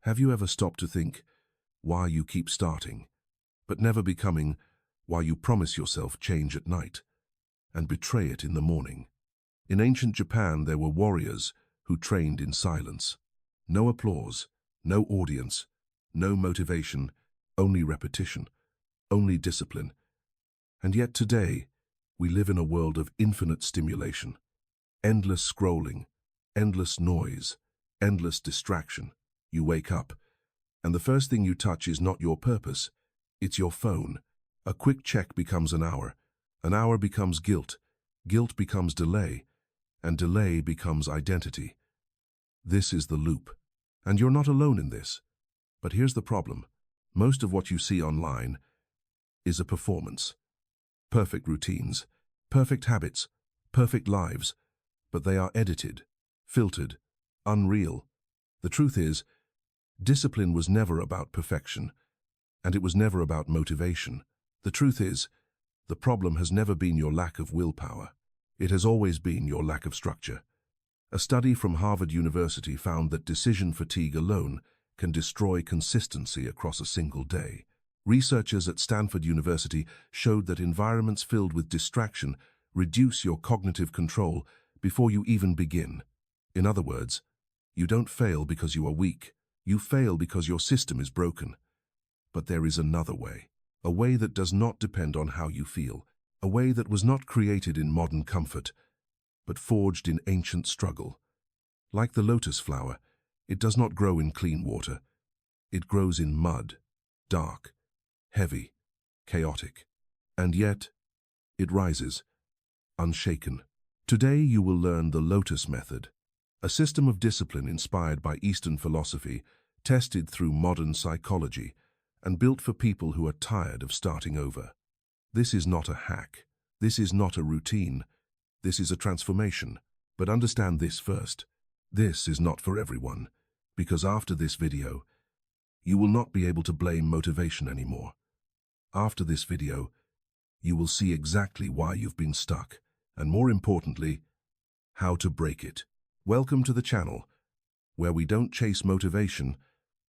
Have you ever stopped to think why you keep starting, but never becoming why you promise yourself change at night and betray it in the morning? In ancient Japan, there were warriors who trained in silence. No applause, no audience, no motivation, only repetition, only discipline. And yet today, we live in a world of infinite stimulation, endless scrolling, endless noise, endless distraction. You wake up, and the first thing you touch is not your purpose, it's your phone. A quick check becomes an hour becomes guilt, guilt becomes delay, and delay becomes identity. This is the loop, and you're not alone in this. But here's the problem. Most of what you see online is a performance. Perfect routines, perfect habits, perfect lives, but they are edited, filtered, unreal. The truth is, discipline was never about perfection, and it was never about motivation. The truth is, the problem has never been your lack of willpower. It has always been your lack of structure. A study from Harvard University found that decision fatigue alone can destroy consistency across a single day. Researchers at Stanford University showed that environments filled with distraction reduce your cognitive control before you even begin. In other words, you don't fail because you are weak. You fail because your system is broken. But there is another way, a way that does not depend on how you feel, a way that was not created in modern comfort, but forged in ancient struggle. Like the lotus flower, it does not grow in clean water. It grows in mud, dark, heavy, chaotic. And yet, it rises, unshaken. Today you will learn the Lotus method, a system of discipline inspired by Eastern philosophy, tested through modern psychology, and built for people who are tired of starting over. This is not a hack. This is not a routine. This is a transformation. But understand this first. This is not for everyone, because after this video, you will not be able to blame motivation anymore. After this video, you will see exactly why you've been stuck, and more importantly, how to break it. Welcome to the channel, where we don't chase motivation,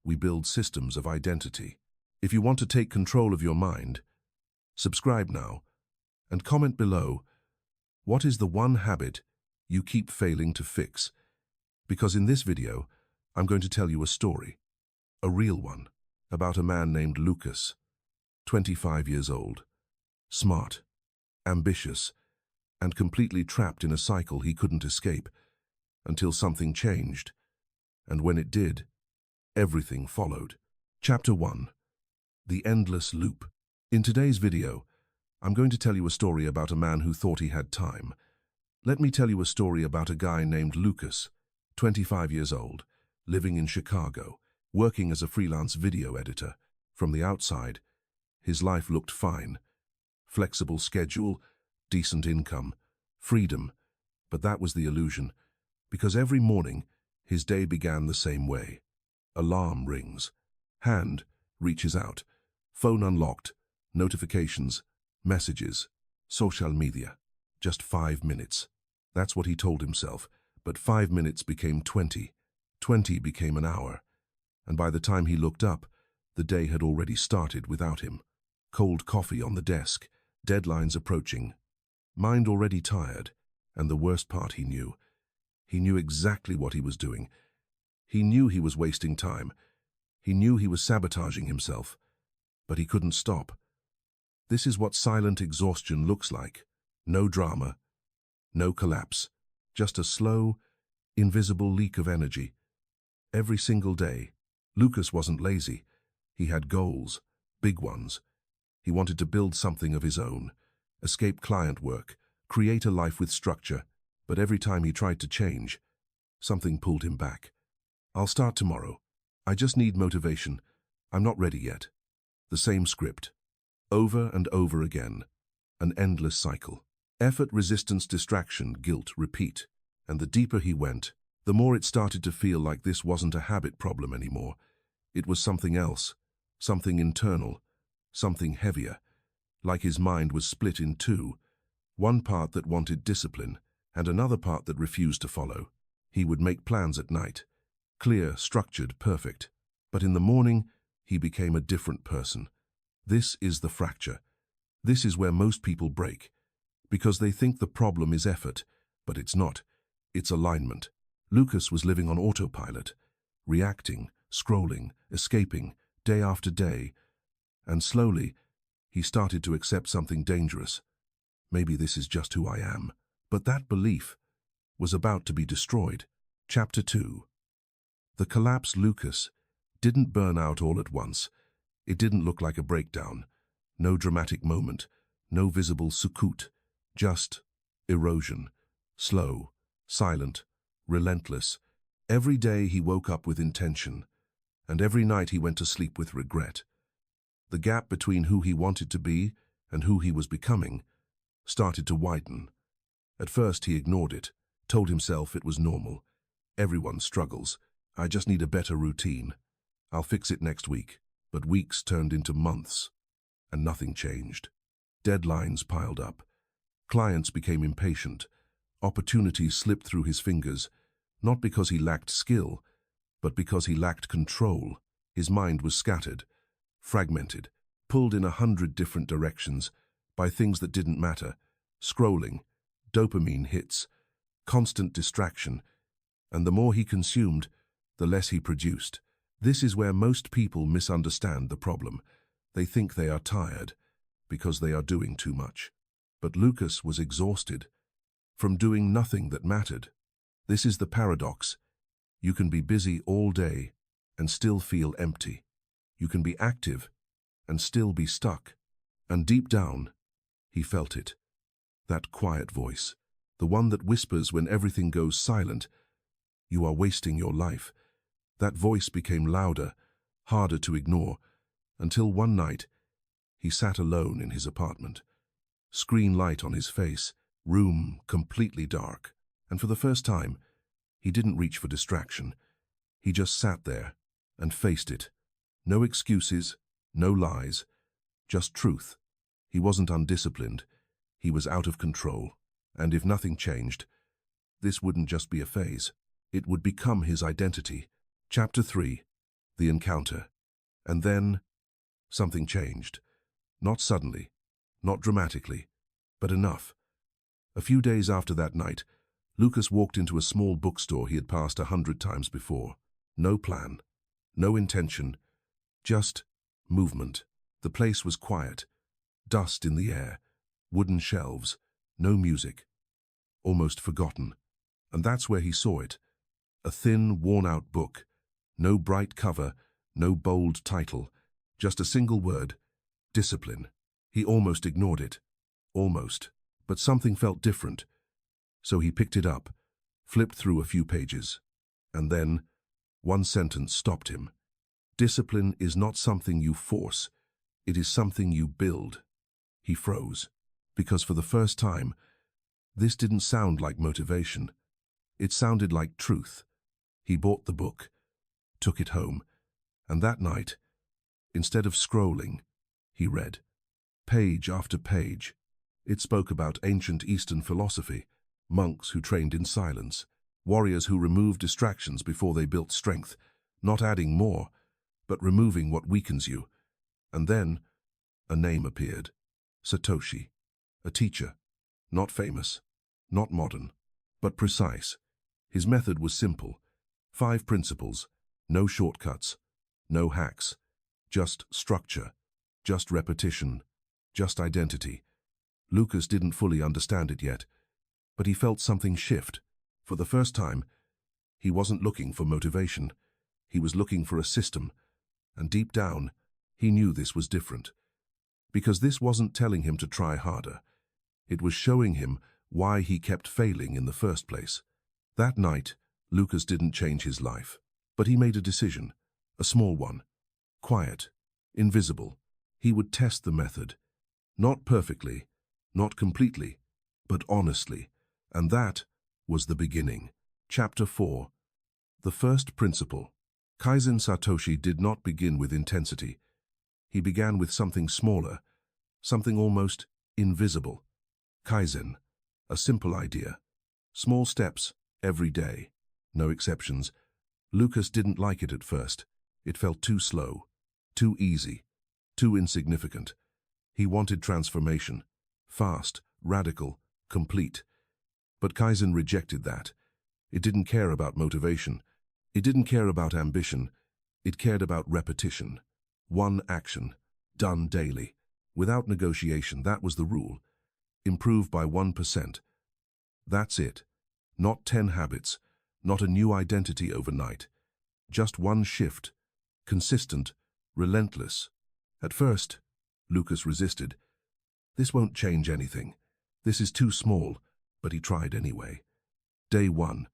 we build systems of identity. If you want to take control of your mind, subscribe now, and comment below, what is the one habit you keep failing to fix? Because in this video, I'm going to tell you a story, a real one, about a man named Lucas, 25 years old, smart, ambitious, and completely trapped in a cycle he couldn't escape, until something changed. And when it did, everything followed. Chapter 1. The Endless Loop. In today's video, I'm going to tell you a story about a man who thought he had time. Let me tell you a story about a guy named Lucas, 25 years old, living in Chicago, working as a freelance video editor. From the outside, his life looked fine. Flexible schedule, decent income, freedom. But that was the illusion, because every morning, his day began the same way. Alarm rings. Hand reaches out. Phone unlocked. Notifications. Messages. Social media. Just 5 minutes. That's what he told himself. But 5 minutes became 20. 20 became an hour. And by the time he looked up, the day had already started without him. Cold coffee on the desk. Deadlines approaching. Mind already tired. And the worst part he knew exactly what he was doing. He knew he was wasting time. He knew he was sabotaging himself. But he couldn't stop. This is what silent exhaustion looks like. No drama, no collapse, just a slow, invisible leak of energy. Every single day, Lucas wasn't lazy. He had goals, big ones. He wanted to build something of his own, escape client work, create a life with structure. But every time he tried to change, something pulled him back. I'll start tomorrow. I just need motivation. I'm not ready yet. The same script. Over and over again. An endless cycle. Effort, resistance, distraction, guilt, repeat. And the deeper he went, the more it started to feel like this wasn't a habit problem anymore. It was something else. Something internal. Something heavier. Like his mind was split in two. One part that wanted discipline, and another part that refused to follow. He would make plans at night. Clear, structured, perfect. But in the morning, he became a different person. This is the fracture. This is where most people break, because they think the problem is effort, but it's not. It's alignment. Lucas was living on autopilot, reacting, scrolling, escaping, day after day, and slowly, he started to accept something dangerous. Maybe this is just who I am. But that belief was about to be destroyed. Chapter 2. The collapse. Lucas didn't burn out all at once. It didn't look like a breakdown. No dramatic moment, no visible sukut, just erosion. Slow, silent, relentless. Every day he woke up with intention, and every night he went to sleep with regret. The gap between who he wanted to be and who he was becoming started to widen. At first he ignored it, told himself it was normal. Everyone struggles. I just need a better routine. I'll fix it next week. But weeks turned into months, and nothing changed. Deadlines piled up. Clients became impatient. Opportunities slipped through his fingers, not because he lacked skill, but because he lacked control. His mind was scattered, fragmented, pulled in 100 different directions by things that didn't matter. Scrolling, dopamine hits, constant distraction, and the more he consumed, the less he produced. This is where most people misunderstand the problem. They think they are tired because they are doing too much. But Lucas was exhausted from doing nothing that mattered. This is the paradox. You can be busy all day and still feel empty. You can be active and still be stuck. And deep down, he felt it. That quiet voice, the one that whispers when everything goes silent, "You are wasting your life." That voice became louder, harder to ignore, until one night, he sat alone in his apartment. Screen light on his face, room completely dark, and for the first time, he didn't reach for distraction. He just sat there and faced it. No excuses, no lies, just truth. He wasn't undisciplined. He was out of control. And if nothing changed, this wouldn't just be a phase. It would become his identity. Chapter 3. The encounter. And then, something changed. Not suddenly, not dramatically, but enough. A few days after that night, Lucas walked into a small bookstore he had passed 100 times before. No plan, no intention, just movement. The place was quiet, dust in the air, wooden shelves, no music, almost forgotten. And that's where he saw it. A thin, worn-out book. No bright cover, no bold title, just a single word, discipline. He almost ignored it. Almost. But something felt different. So he picked it up, flipped through a few pages. And then, one sentence stopped him. Discipline is not something you force. It is something you build. He froze, because for the first time, this didn't sound like motivation. It sounded like truth. He bought the book, took it home, and that night, instead of scrolling, he read. Page after page. It spoke about ancient Eastern philosophy, monks who trained in silence, warriors who removed distractions before they built strength, not adding more, but removing what weakens you. And then, a name appeared. Satoshi. A teacher. Not famous, not modern, but precise. His method was simple. 5 principles. No shortcuts, no hacks, just structure, just repetition, just identity. Lucas didn't fully understand it yet, but he felt something shift. For the first time, he wasn't looking for motivation. He was looking for a system, and deep down, he knew this was different. Because this wasn't telling him to try harder. It was showing him why he kept failing in the first place. That night, Lucas didn't change his life. But he made a decision, a small one, quiet, invisible. He would test the method, not perfectly, not completely, but honestly. And that was the beginning. Chapter 4. The first principle. Kaizen. Satoshi did not begin with intensity. He began with something smaller, something almost invisible. Kaizen, a simple idea. Small steps, every day, no exceptions. Lucas didn't like it at first. It felt too slow, too easy, too insignificant. He wanted transformation, fast, radical, complete. But Kaizen rejected that. It didn't care about motivation. It didn't care about ambition. It cared about repetition. One action, done daily. Without negotiation, that was the rule. Improve by 1%. That's it. Not 10 habits, not a new identity overnight. Just one shift, consistent, relentless. At first, Lucas resisted. This won't change anything. This is too small, but he tried anyway. Day 1,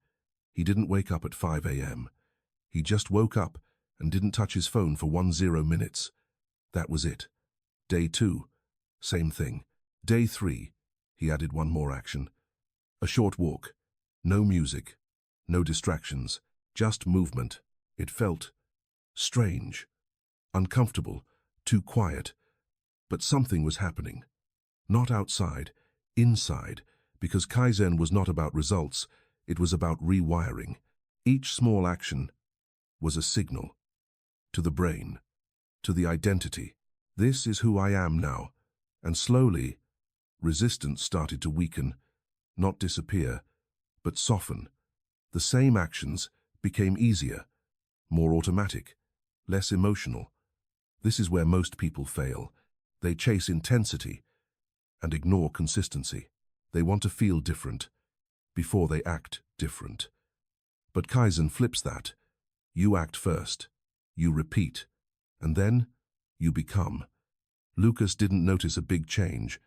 he didn't wake up at 5 a.m. He just woke up and didn't touch his phone for 10 minutes. That was it. Day 2, same thing. Day 3, he added one more action. A short walk. No music. No distractions. Just movement. It felt strange, uncomfortable, too quiet. But something was happening. Not outside, inside, because Kaizen was not about results, it was about rewiring. Each small action was a signal. To the brain, to the identity. This is who I am now. And slowly, resistance started to weaken, not disappear, but soften. The same actions became easier, more automatic, less emotional. This is where most people fail. They chase intensity and ignore consistency. They want to feel different before they act different. But Kaizen flips that. You act first, you repeat, and then you become. Lucas didn't notice a big change,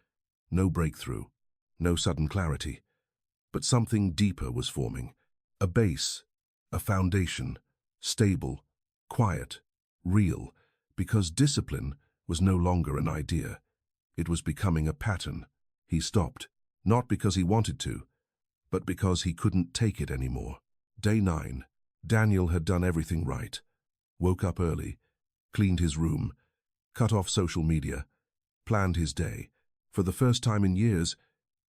no breakthrough, no sudden clarity. But something deeper was forming. A base, a foundation, stable, quiet, real, because discipline was no longer an idea. It was becoming a pattern. He stopped, not because he wanted to, but because he couldn't take it anymore. Day 9, Daniel had done everything right. Woke up early, cleaned his room, cut off social media, planned his day. For the first time in years,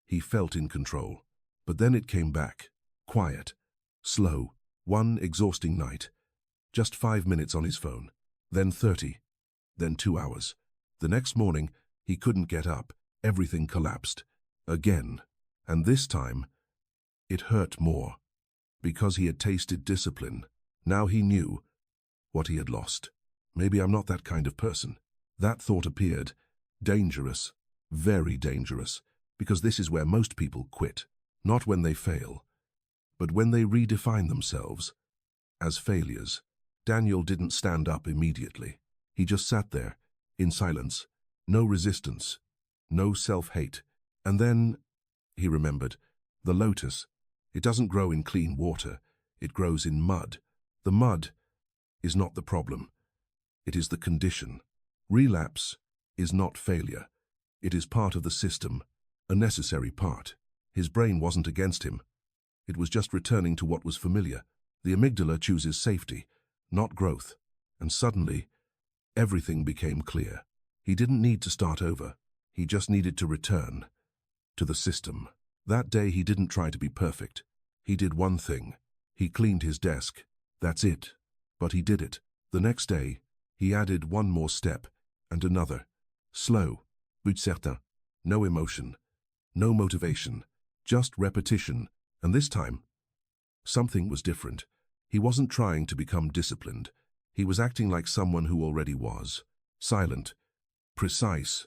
he felt in control. But then it came back, quiet, slow, one exhausting night. Just 5 minutes on his phone, then 30, then 2 hours. The next morning, he couldn't get up. Everything collapsed. Again. And this time, it hurt more. Because he had tasted discipline. Now he knew what he had lost. Maybe I'm not that kind of person. That thought appeared. Dangerous. Very dangerous. Because this is where most people quit. Not when they fail, but when they redefine themselves as failures. Daniel didn't stand up immediately. He just sat there, in silence. No resistance. No self-hate. And then, he remembered, the lotus. It doesn't grow in clean water. It grows in mud. The mud is not the problem. It is the condition. Relapse is not failure. It is part of the system, a necessary part. His brain wasn't against him. It was just returning to what was familiar. The amygdala chooses safety, not growth. And suddenly, everything became clear. He didn't need to start over. He just needed to return to the system. That day he didn't try to be perfect. He did one thing. He cleaned his desk. That's it. But he did it. The next day, he added one more step, and another. Slow, but certain. No emotion, no motivation, just repetition. And this time, something was different. He wasn't trying to become disciplined. He was acting like someone who already was. Silent, precise,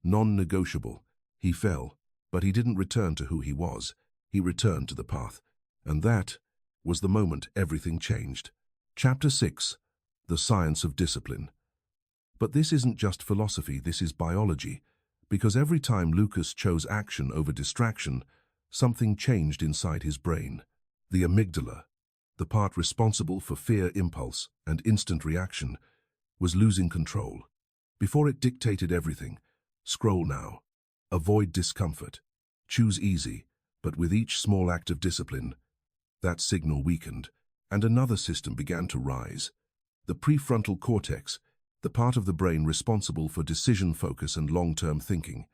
non-negotiable. He fell, but he didn't return to who he was. He returned to the path. And that was the moment everything changed. Chapter 6, The Science of Discipline. But this isn't just philosophy, this is biology. Because every time Lucas chose action over distraction, something changed inside his brain. The amygdala, the part responsible for fear, impulse, and instant reaction, was losing control. Before it dictated everything, scroll now, avoid discomfort, choose easy, but with each small act of discipline, that signal weakened, and another system began to rise. The prefrontal cortex, the part of the brain responsible for decision focus and long-term thinking.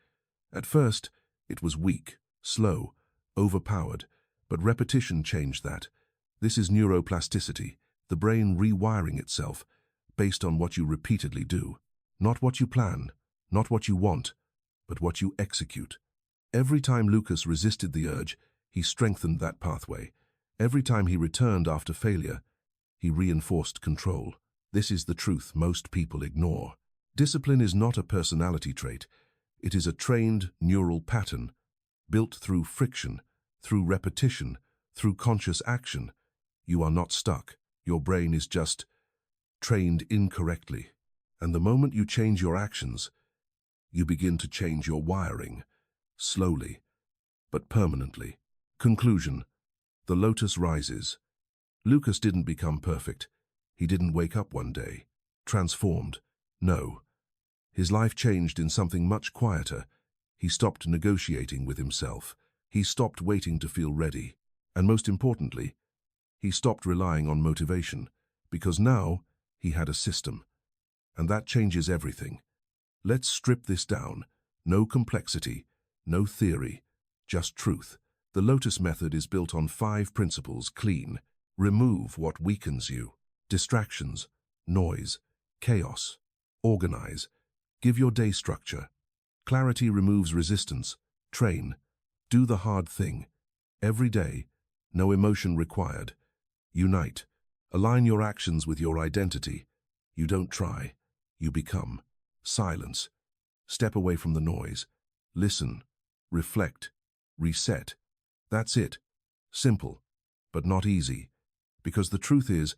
At first, it was weak, slow, overpowered, but repetition changed that. This is neuroplasticity, the brain rewiring itself, based on what you repeatedly do. Not what you plan, not what you want, but what you execute. Every time Lucas resisted the urge, he strengthened that pathway. Every time he returned after failure, he reinforced control. This is the truth most people ignore. Discipline is not a personality trait. It is a trained neural pattern, built through friction, through repetition, through conscious action. You are not stuck. Your brain is just trained incorrectly. And the moment you change your actions, you begin to change your wiring, slowly, but permanently. Conclusion: the Lotus rises. Lucas didn't become perfect. He didn't wake up one day, transformed. No. His life changed in something much quieter. He stopped negotiating with himself. He stopped waiting to feel ready. And most importantly, he stopped relying on motivation, because now he had a system. And that changes everything. Let's strip this down. No complexity, no theory, just truth. The Lotus method is built on 5 principles: clean, remove what weakens you, distractions, noise, chaos, organize, give your day structure, clarity removes resistance, train, do the hard thing, every day, no emotion required, unite, align your actions with your identity. You don't try, you become. Silence, step away from the noise, listen, reflect, reset. That's it. Simple, but not easy. Because the truth is,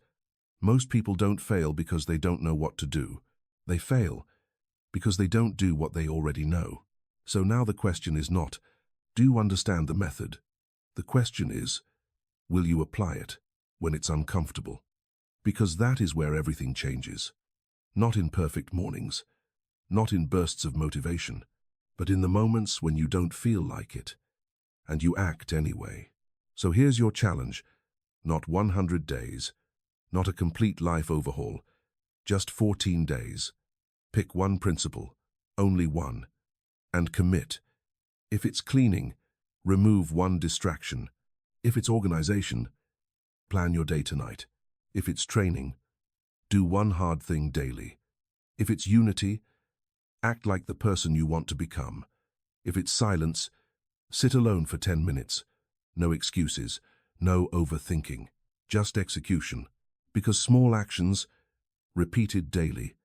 most people don't fail because they don't know what to do. They fail because they don't do what they already know. So now the question is not, do you understand the method? The question is, will you apply it when it's uncomfortable? Because that is where everything changes. Not in perfect mornings, not in bursts of motivation, but in the moments when you don't feel like it, and you act anyway. So here's your challenge. Not 100 days, not a complete life overhaul, just 14 days. Pick one principle, only one, and commit. If it's cleaning, remove one distraction. If it's organization, plan your day tonight. If it's training, do one hard thing daily. If it's unity, act like the person you want to become. If it's silence, sit alone for 10 minutes. No excuses, no overthinking, just execution. Because small actions, repeated daily,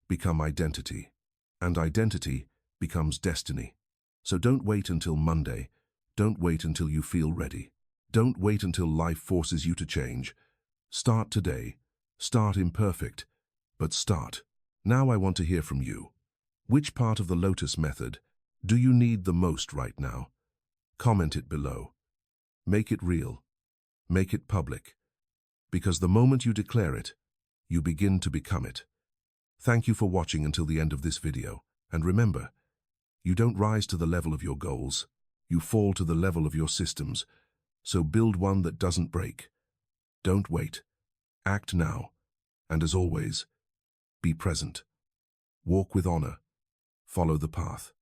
become identity. And identity becomes destiny. So don't wait until Monday. Don't wait until you feel ready. Don't wait until life forces you to change. Start today. Start imperfect, but start. Now I want to hear from you. Which part of the Lotus method do you need the most right now? Comment it below. Make it real. Make it public. Because the moment you declare it, you begin to become it. Thank you for watching until the end of this video. And remember, you don't rise to the level of your goals. You fall to the level of your systems. So build one that doesn't break. Don't wait. Act now. And as always, be present. Walk with honor. Follow the path.